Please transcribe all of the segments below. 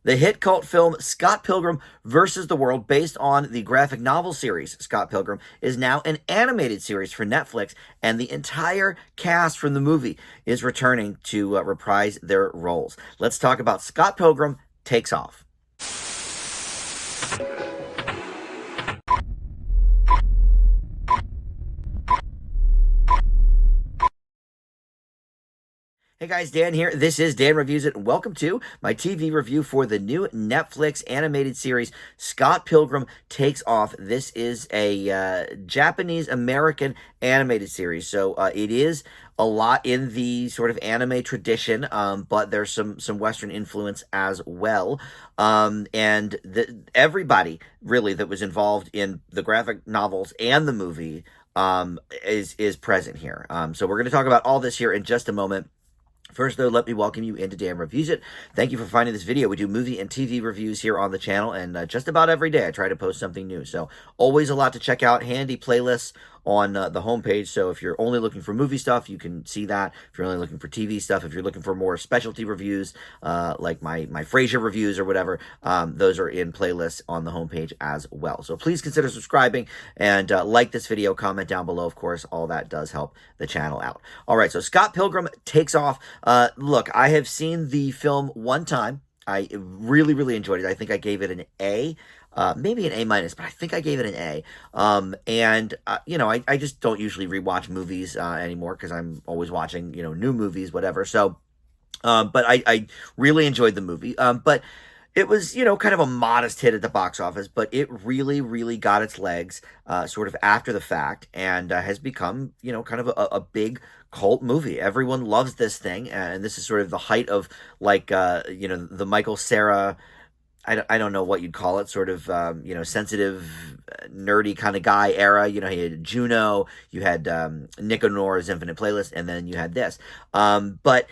The hit cult film Scott Pilgrim versus the World, based on the graphic novel series Scott Pilgrim, is now an animated series for Netflix, and the entire cast from the movie is returning to reprise their roles. Let's talk about Scott Pilgrim Takes Off. Hey guys, Dan here. This is Dan Reviews It, and welcome to my TV review for the new Netflix animated series, Scott Pilgrim Takes Off. This is a Japanese-American animated series, so it is a lot in the sort of anime tradition, but there's some Western influence as well. Everybody, really, that was involved in the graphic novels and the movie is present here. So we're going to talk about all this here in just a moment. First, though, let me welcome you into Dan Reviews It. Thank you for finding this video. We do movie and TV reviews here on the channel, and just about every day I try to post something new. So always a lot to check out. Handy playlists on the homepage. So if you're only looking for movie stuff, you can see that. If you're only looking for TV stuff, if you're looking for more specialty reviews, like my Frasier reviews or whatever, those are in playlists on the homepage as well. So please consider subscribing and like this video, comment down below. Of course, all that does help the channel out. All right, so Scott Pilgrim Takes Off. Look, I have seen the film one time. I really, really enjoyed it. I think I gave it an A. Maybe an A minus, but I think I gave it an A. You know, I just don't usually rewatch movies anymore because I'm always watching, you know, new movies, whatever. So, but I really enjoyed the movie. But it was, you know, kind of a modest hit at the box office, but it really, really got its legs sort of after the fact, and has become, you know, kind of a big cult movie. Everyone loves this thing, and this is sort of the height of, like, you know, the Michael Cera, I don't know what you'd call it, sort of, you know, sensitive, nerdy kind of guy era. You know, he had Juno, you had Nick Honor's Infinite Playlist, and then you had this. But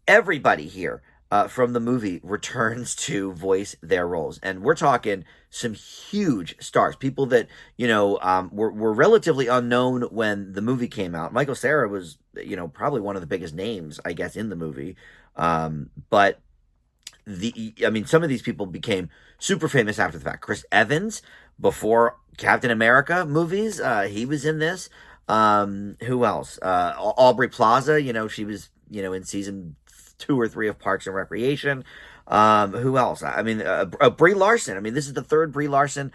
everybody here from the movie returns to voice their roles. And we're talking some huge stars, people that, you know, were relatively unknown when the movie came out. Michael Cera was, you know, probably one of the biggest names, I guess, in the movie. But I mean, some of these people became super famous after the fact. Chris Evans, before Captain America movies, he was in this. Who else? Aubrey Plaza, you know, she was, you know, in season 2 or 3 of Parks and Recreation. Who else? I mean, Brie Larson. I mean, this is the third Brie Larson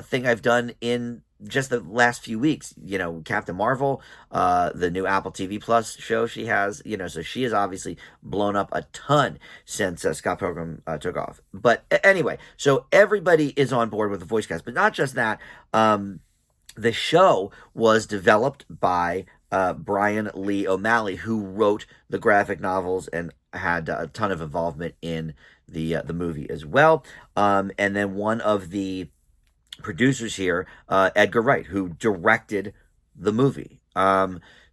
thing I've done in just the last few weeks. You know, Captain Marvel, the new Apple TV Plus show she has, you know, so she has obviously blown up a ton since Scott Pilgrim took off. But anyway, so everybody is on board with the voice cast, but not just that. The show was developed by Brian Lee O'Malley, who wrote the graphic novels and had a ton of involvement in the movie as well. And then one of the producers here, Edgar Wright, who directed the movie.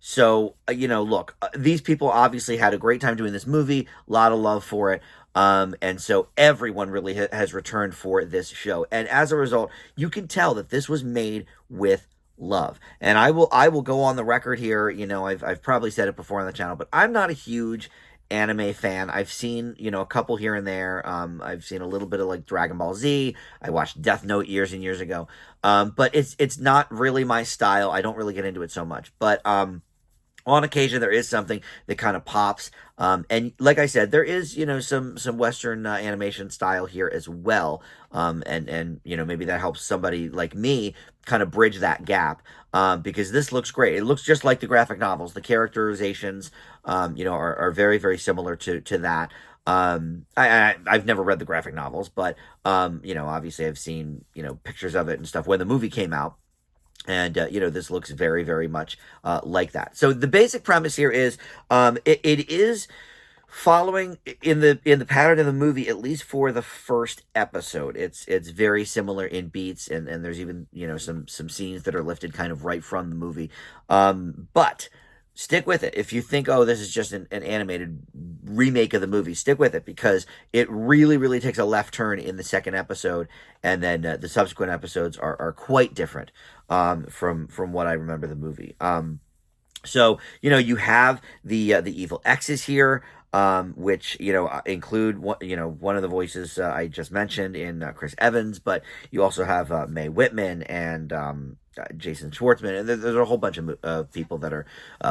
So, you know, look, these people obviously had a great time doing this movie, a lot of love for it. And so everyone really has returned for this show. And as a result, you can tell that this was made with love. And I will go on the record here. You know, I've probably said it before on the channel, but I'm not a huge anime fan. I've seen, you know, a couple here and there. I've seen a little bit of like Dragon Ball Z. I watched Death Note years and years ago. But it's not really my style. I don't really get into it so much. But on occasion, there is something that kind of pops. And like I said, there is, you know, some Western animation style here as well. And you know, maybe that helps somebody like me kind of bridge that gap. Because this looks great. It looks just like the graphic novels. The characterizations, you know, are very, very similar to that. I've never read the graphic novels, but, you know, obviously I've seen, you know, pictures of it and stuff when the movie came out. And, you know, this looks very, very much like that. So the basic premise here is it is following in the pattern of the movie, at least for the first episode. It's very similar in beats, and there's even, you know, some scenes that are lifted kind of right from the movie. But stick with it. If you think, oh, this is just an animated remake of the movie, stick with it, because it really, really takes a left turn in the second episode, and then the subsequent episodes are quite different from what I remember the movie. So, you know, you have the evil X's here. which include one of the voices I just mentioned in Chris Evans, but you also have Mae Whitman and Jason Schwartzman, and there's a whole bunch of people that are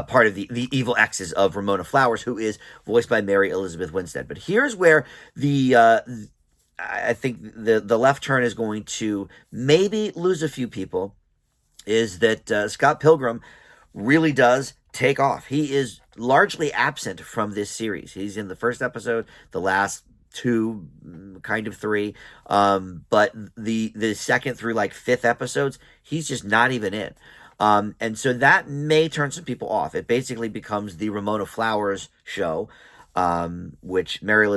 part of the evil exes of Ramona Flowers, who is voiced by Mary Elizabeth Winstead. But here's where I think the left turn is going to maybe lose a few people, is that Scott Pilgrim really does take off. He is largely absent from this series. He's in the first episode, the last two, kind of three, but the second through like fifth episodes, he's just not even in. And so that may turn some people off. It basically becomes the Ramona Flowers show, which Mary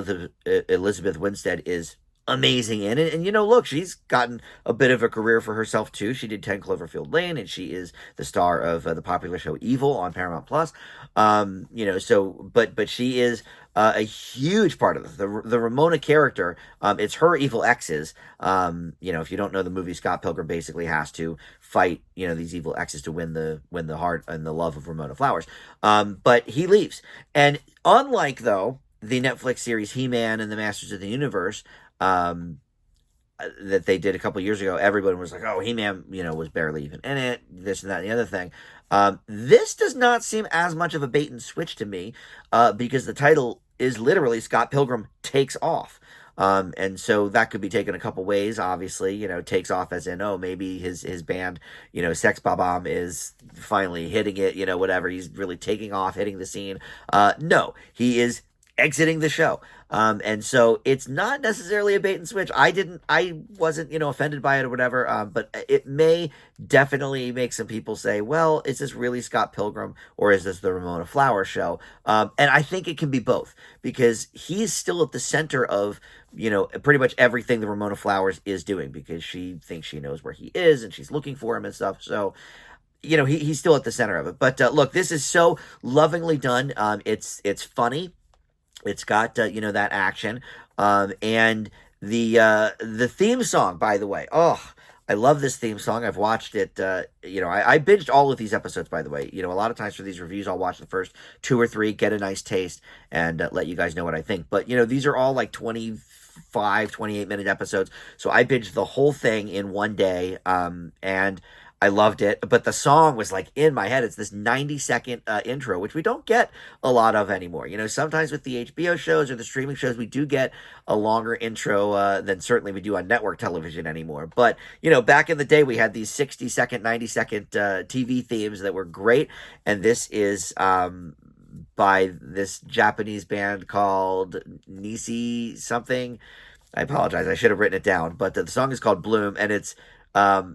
Elizabeth Winstead is amazing in. And look, she's gotten a bit of a career for herself too. She did 10 Cloverfield Lane, and she is the star of the popular show Evil on Paramount Plus. But she is a huge part of this. The Ramona character, it's her evil exes. If you don't know the movie, Scott Pilgrim basically has to fight, these evil exes to win the heart and the love of Ramona Flowers. But he leaves. And unlike, though, the Netflix series He-Man and the Masters of the Universe, that they did a couple years ago, everybody was like, oh, He-Man, was barely even in it, this and that and the other thing. This does not seem as much of a bait and switch to me, because the title is literally Scott Pilgrim Takes Off. And so that could be taken a couple ways, obviously, takes off as in, oh, maybe his band, Sex Bob-omb is finally hitting it, whatever. He's really taking off, hitting the scene. No, he is exiting the show. And so it's not necessarily a bait and switch. I wasn't, offended by it or whatever. But it may definitely make some people say, well, is this really Scott Pilgrim or is this the Ramona Flowers show? And I think it can be both, because he's still at the center of, pretty much everything the Ramona Flowers is doing, because she thinks she knows where he is and she's looking for him and stuff. So, he's still at the center of it. But look, this is so lovingly done. It's funny. It's got that action, and the theme song, by the way. Oh, I love this theme song. I've watched it. I binged all of these episodes, by the way. A lot of times for these reviews, I'll watch the first 2 or 3, get a nice taste, and let you guys know what I think. But these are all like 25, 28-minute episodes, so I binged the whole thing in one day, and I loved it, but the song was like in my head. It's this 90-second intro, which we don't get a lot of anymore. Sometimes with the HBO shows or the streaming shows, we do get a longer intro than certainly we do on network television anymore. But, back in the day, we had these 60-second, 90-second TV themes that were great, and this is by this Japanese band called Nisi something. I apologize, I should have written it down, but the song is called Bloom, and it's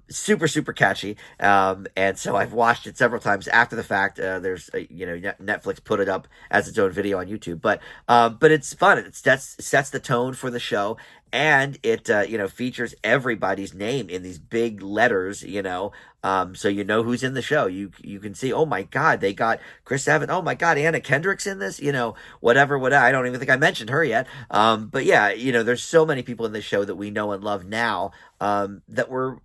super, super catchy. And so I've watched it several times after the fact. There's, Netflix put it up as its own video on YouTube, but it's fun. It sets the tone for the show, and it, features everybody's name in these big letters, so who's in the show. You can see, oh my God, they got Chris Evans. Oh my God, Anna Kendrick's in this, whatever. I don't even think I mentioned her yet. But yeah, there's so many people in this show that we know and love now, that were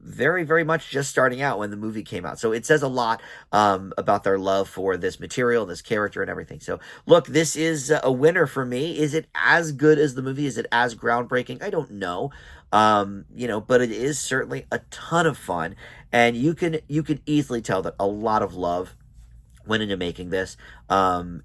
very, very much just starting out when the movie came out. So it says a lot about their love for this material, this character, and everything. So look, this is a winner for me. Is it as good as the movie? Is it as groundbreaking? I don't know. But it is certainly a ton of fun, and you can easily tell that a lot of love went into making this, and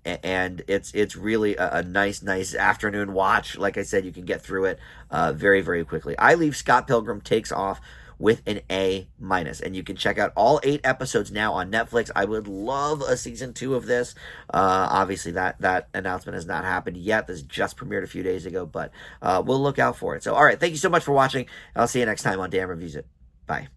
it's really a nice afternoon watch. Like I said, you can get through it very, very quickly. I leave Scott Pilgrim Takes Off with an A-, and you can check out all 8 episodes now on Netflix. I would love a season 2 of this. Obviously that announcement has not happened yet. This just premiered a few days ago, but we'll look out for it. So all right, thank you so much for watching. I'll see you next time on Dan Reviews It. Bye.